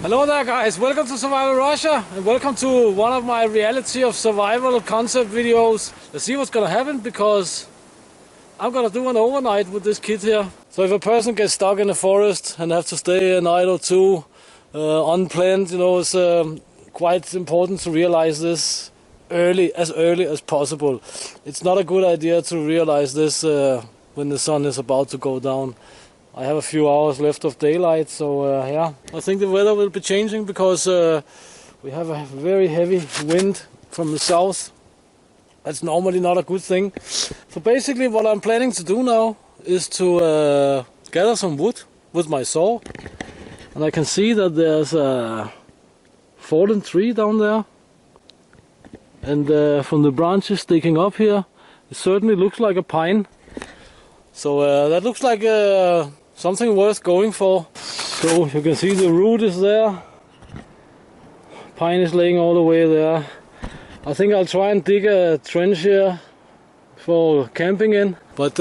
Hello there guys, welcome to Survival Russia and welcome to one of my reality of survival concept videos. Let's see what's gonna happen because I'm gonna do an overnight with this kit here. So if a person gets stuck in the forest and have to stay a night or two unplanned, you know, it's quite important to realize this early as possible. It's not a good idea to realize this when the sun is about to go down. I have a few hours left of daylight, so yeah, I think the weather will be changing because we have a very heavy wind from the south. That's normally not a good thing. So basically what I'm planning to do now is to gather some wood with my saw. And I can see that there's a fallen tree down there. And from the branches sticking up here, it certainly looks like a pine. So that looks like something worth going for. So you can see the root is there. Pine is laying all the way there. I think I'll try and dig a trench here for camping in. But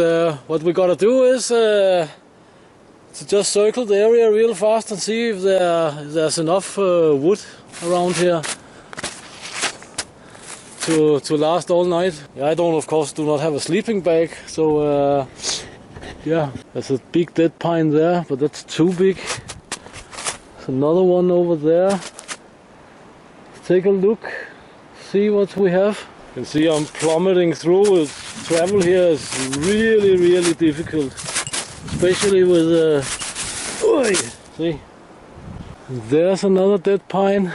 what we gotta do is to just circle the area real fast and see if there's enough wood around here to last all night. Yeah, I don't, of course, do not have a sleeping bag, so yeah, there's a big dead pine there, but that's too big. There's another one over there. Let's take a look, see what we have. You can see I'm plummeting through. Travel here is really difficult, especially with see, and there's another dead pine,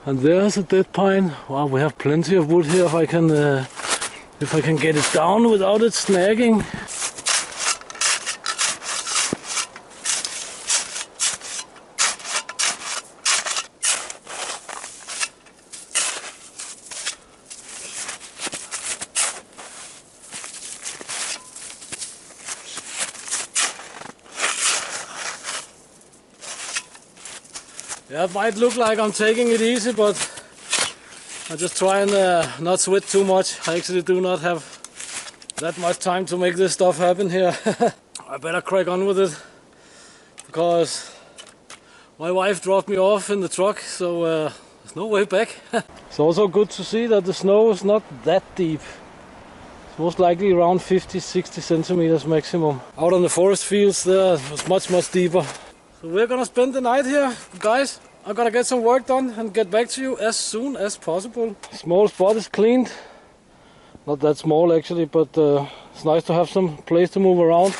and there's a dead pine. Wow, we have plenty of wood here if I can get it down without it snagging. Yeah, it might look like I'm taking it easy, but I just try and not sweat too much. I actually do not have that much time to make this stuff happen here. I better crack on with it because my wife dropped me off in the truck, so there's no way back. It's also good to see that the snow is not that deep. It's most likely around 50-60 centimeters maximum. Out on the forest fields there it was much deeper. So we're gonna spend the night here, guys. I'm gonna get some work done and get back to you as soon as possible. Small spot is cleaned. Not that small actually, but it's nice to have some place to move around.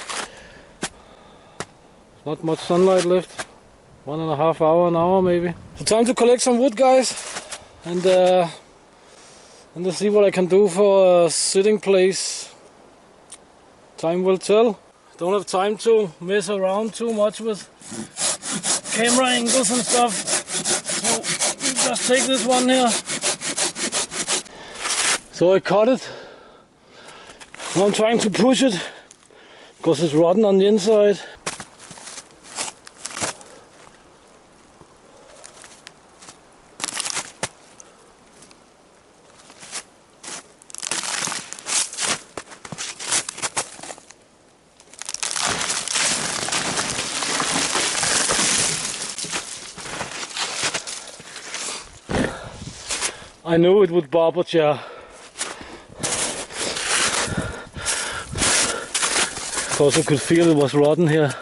Not much sunlight left. 1.5 hours, an hour maybe. So time to collect some wood, guys, and let's see what I can do for a sitting place. Time will tell. Don't have time to mess around too much with camera angles and stuff, so we'll just take this one here. So I cut it. Now I'm trying to push it because it's rotten on the inside. I knew it would bother you. Because I could feel it was rotten here.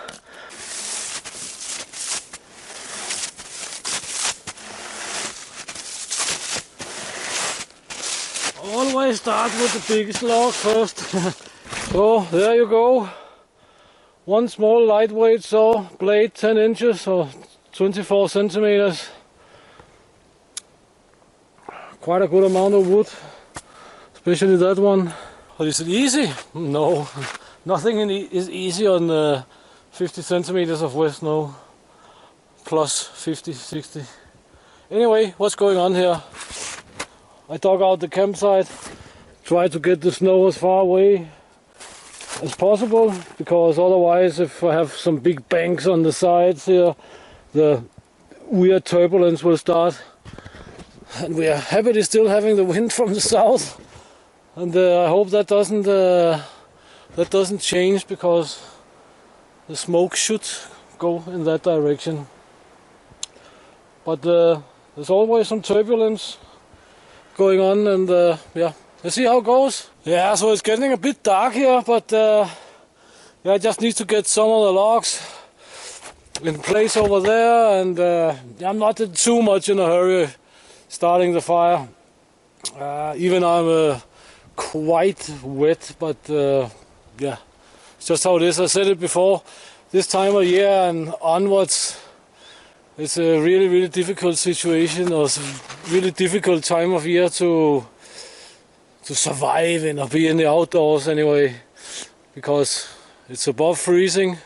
Always start with the biggest log first. So there you go. One small lightweight saw, blade 10 inches or 24 centimeters. Quite a good amount of wood, especially that one. But is it easy? No, nothing is easy on 50 centimeters of wet snow, plus 50, 60. Anyway, what's going on here? I dug out the campsite, tried to get the snow as far away as possible, because otherwise if I have some big banks on the sides here, the weird turbulence will start. And we are happily still having the wind from the south, and I hope that doesn't change, because the smoke should go in that direction. but there's always some turbulence going on, and yeah, let's see how it goes. Yeah, so it's getting a bit dark here, but yeah, I just need to get some of the logs in place over there, and I'm not too much in a hurry starting the fire. Even I'm quite wet, but yeah, it's just how it is. I said it before, this time of year and onwards, it's a really difficult situation, or really difficult time of year to survive in or be in the outdoors anyway, because it's above freezing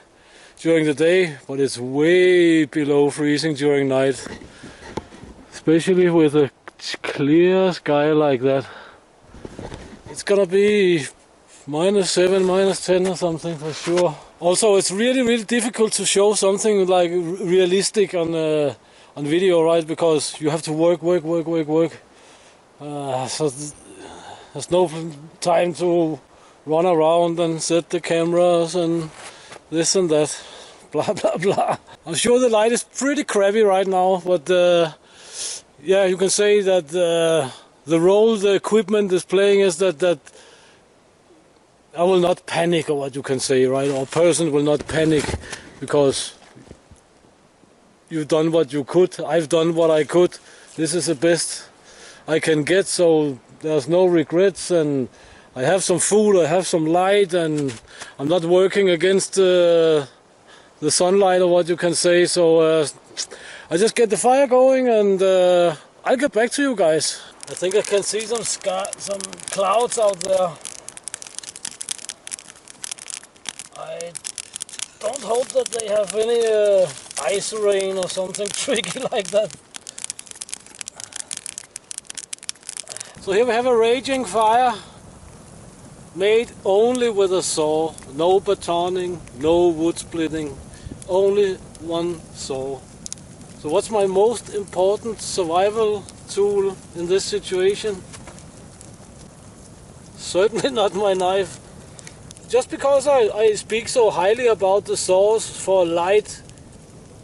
during the day, but it's way below freezing during night, especially with a clear sky like that. It's gonna be -7, -10 or something for sure. Also, it's really difficult to show something like realistic on video, right? Because you have to work. So there's no time to run around and set the cameras and this and that, blah blah. I'm sure the light is pretty crappy right now, but yeah, you can say that the role the equipment is playing is that I will not panic, or what you can say, right? Or a person will not panic because you've done what you could. I've done what I could. This is the best I can get, so there's no regrets, and I have some food, I have some light, and I'm not working against the sunlight, or what you can say. So I just get the fire going, and I'll get back to you guys. I think I can see some clouds out there. I don't hope that they have any ice rain or something tricky like that. So here we have a raging fire, made only with a saw, no batoning, no wood splitting, only one saw. So what's my most important survival tool in this situation? Certainly not my knife. Just because I speak so highly about the saws for a light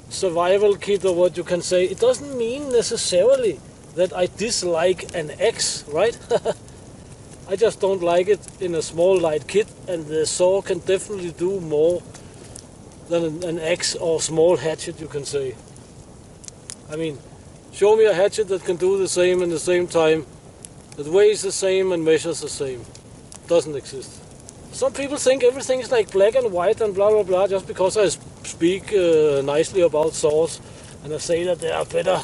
survival kit, or what you can say, it doesn't mean necessarily that I dislike an axe, right? I just don't like it in a small light kit, and the saw can definitely do more than an axe or small hatchet, you can say. I mean, show me a hatchet that can do the same in the same time, that weighs the same and measures the same. Doesn't exist. Some people think everything is like black and white and blah blah blah just because I speak nicely about saws, and I say that they are better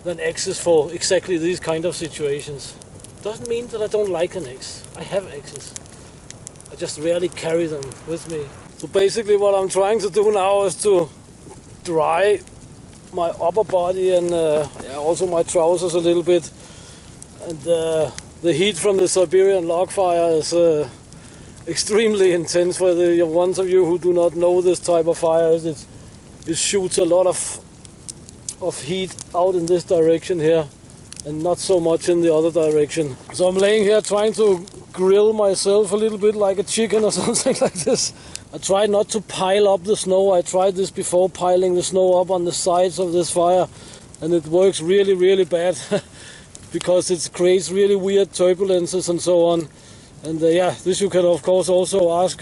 than axes for exactly these kind of situations. Doesn't mean that I don't like an axe. I have axes. I just rarely carry them with me. So basically what I'm trying to do now is to dry my upper body and yeah, also my trousers a little bit. And the heat from the Siberian log fire is extremely intense. For the ones of you who do not know this type of fire, it shoots a lot of heat out in this direction here, and not so much in the other direction. So I'm laying here trying to grill myself a little bit like a chicken or something like this. I try not to pile up the snow. I tried this before, piling the snow up on the sides of this fire, and it works really bad because it creates really weird turbulences and so on. And yeah, this you can of course also ask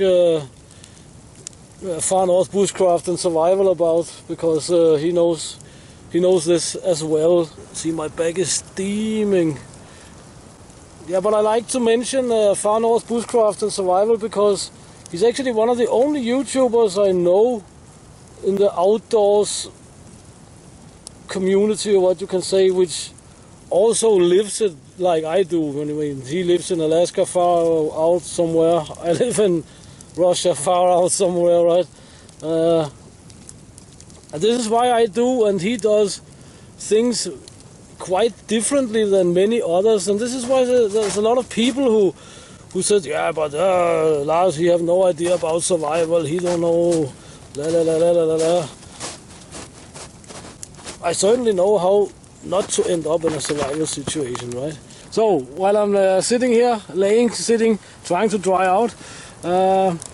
Far North Bushcraft and Survival about, because he knows this as well. See, my back is steaming. Yeah, but I like to mention Far North Bushcraft and Survival because he's actually one of the only YouTubers I know in the outdoors community, or what you can say, which also lives it like I do. Anyway, he lives in Alaska, far out somewhere. I live in Russia, far out somewhere, right? And this is why I do, and he does things quite differently than many others. And this is why there's a lot of people who says, yeah, but Lars, he have no idea about survival. He don't know. La la la la la la. I certainly know how not to end up in a survival situation, right? So while I'm sitting here, trying to dry out,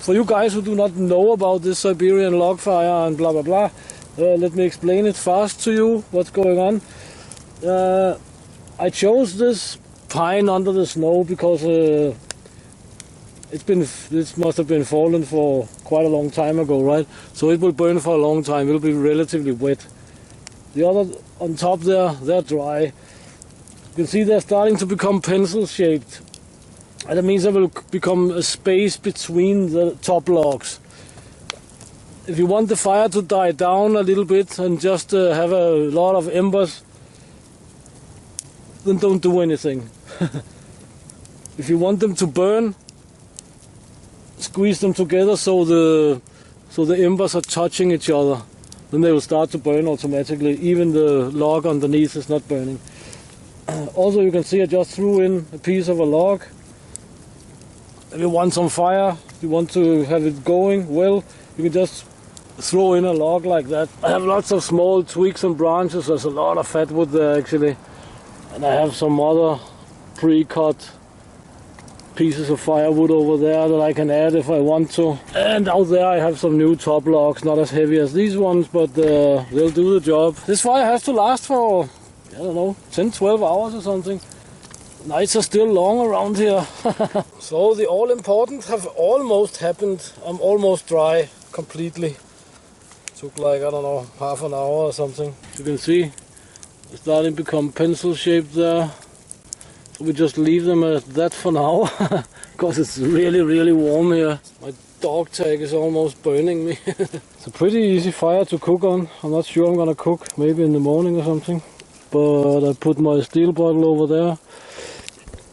for you guys who do not know about this Siberian log fire and blah blah blah, Let me explain it fast to you, what's going on. I chose this pine under the snow because this must have been fallen for quite a long time ago, right? So it will burn for a long time, it will be relatively wet. The other on top there, they're dry. You can see they're starting to become pencil shaped. And that means there will become a space between the top logs. If you want the fire to die down a little bit and just have a lot of embers, then don't do anything. If you want them to burn, squeeze them together so the embers are touching each other. Then they will start to burn automatically. Even the log underneath is not burning. Also, you can see I just threw in a piece of a log. If you want some fire, if you want to have it going well, you can just throw in a log like that. I have lots of small twigs and branches. There's a lot of fat wood there actually. And I have some other pre-cut pieces of firewood over there that I can add if I want to. And out there I have some new top logs, not as heavy as these ones, but they'll do the job. This fire has to last for, I don't know, 10-12 hours or something. Nights are still long around here. So the all important have almost happened. I'm almost dry completely. Took like, I don't know, half an hour or something. You can see it's starting to become pencil shaped there. So we just leave them at that for now. Because it's really warm here. My dog tag is almost burning me. It's a pretty easy fire to cook on. I'm not sure I'm gonna cook, maybe in the morning or something. But I put my steel bottle over there.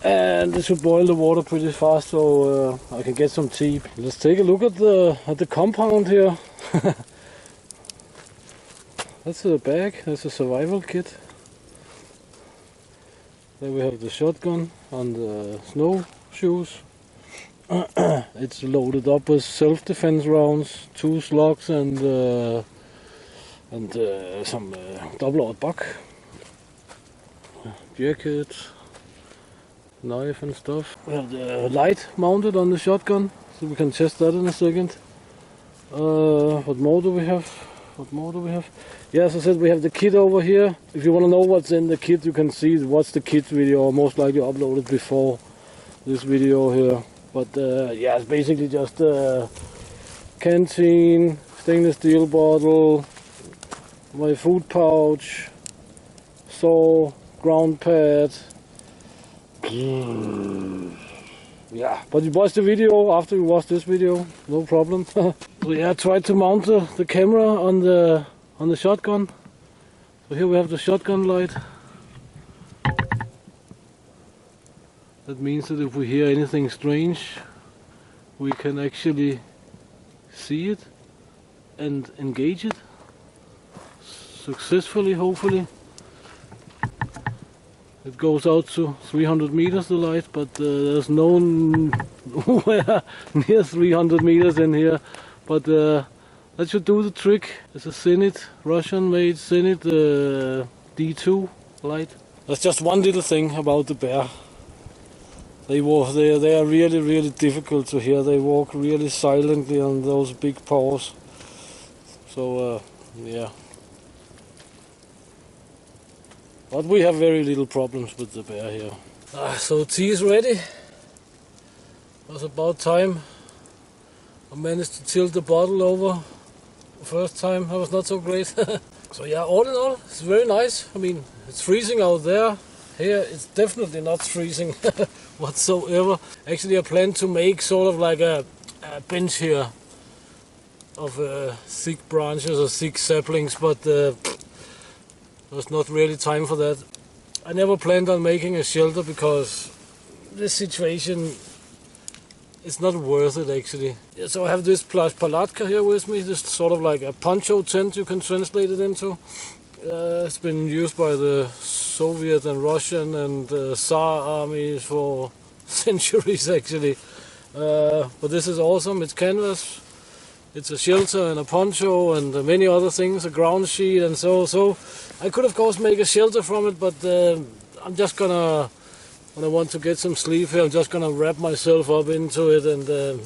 And this should boil the water pretty fast, so I can get some tea. Let's take a look at the compound here. That's a bag. That's a survival kit. Then we have the shotgun and the snowshoes. It's loaded up with self-defense rounds, 2 slugs and some double-aught buck. Jacket. Knife and stuff. We have the light mounted on the shotgun, so we can test that in a second. What more do we have? Yeah, as I said, we have the kit over here. If you want to know what's in the kit, you can see what's the kit video, most likely uploaded before this video here. But yeah, it's basically just a canteen, stainless steel bottle, my food pouch, saw, ground pad. Yeah, but you watch the video after you watch this video, no problem. So yeah, I tried to mount the camera on the shotgun. So here we have the shotgun light. That means that if we hear anything strange, we can actually see it and engage it successfully, hopefully. It goes out to 300 meters, the light, but there's nowhere near 300 meters in here. But that should do the trick. It's a Zenit, Russian-made Zenit D2 light. There's just one little thing about the bear. They are really difficult to hear. They walk really silently on those big paws. So yeah. But we have very little problems with the bear here. So tea is ready. It was about time. I managed to tilt the bottle over. The first time that was not so great. So yeah, all in all, it's very nice. I mean, it's freezing out there. Here it's definitely not freezing whatsoever. Actually I plan to make sort of like a bench here of thick branches or thick saplings, but there's not really time for that. I never planned on making a shelter because this situation is not worth it actually. Yeah, so I have this palatka here with me, this sort of like a poncho tent you can translate it into. It's been used by the Soviet and Russian and Tsar armies for centuries actually. But this is awesome, it's canvas. It's a shelter and a poncho and many other things, a ground sheet and so. I could of course make a shelter from it, but I'm just gonna, when I want to get some sleep here, I'm just gonna wrap myself up into it and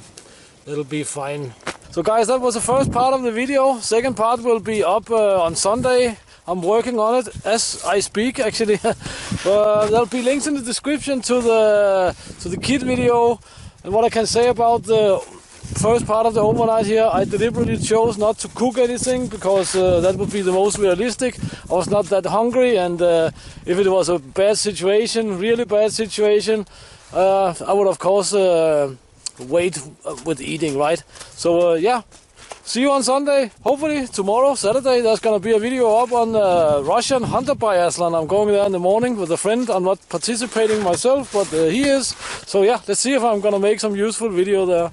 it'll be fine. So guys, that was the first part of the video. Second part will be up on Sunday. I'm working on it as I speak, actually. There'll be links in the description to the kit video. And what I can say about the first part of the overnight here, I deliberately chose not to cook anything because that would be the most realistic. I was not that hungry, and if it was a bad situation, really bad situation, I would of course wait with eating, right? So yeah. See you on Sunday. Hopefully tomorrow, Saturday, there's gonna be a video up on Russian hunter biathlon. I'm going there in the morning with a friend. I'm not participating myself, but he is. So yeah, let's see if I'm gonna make some useful video there.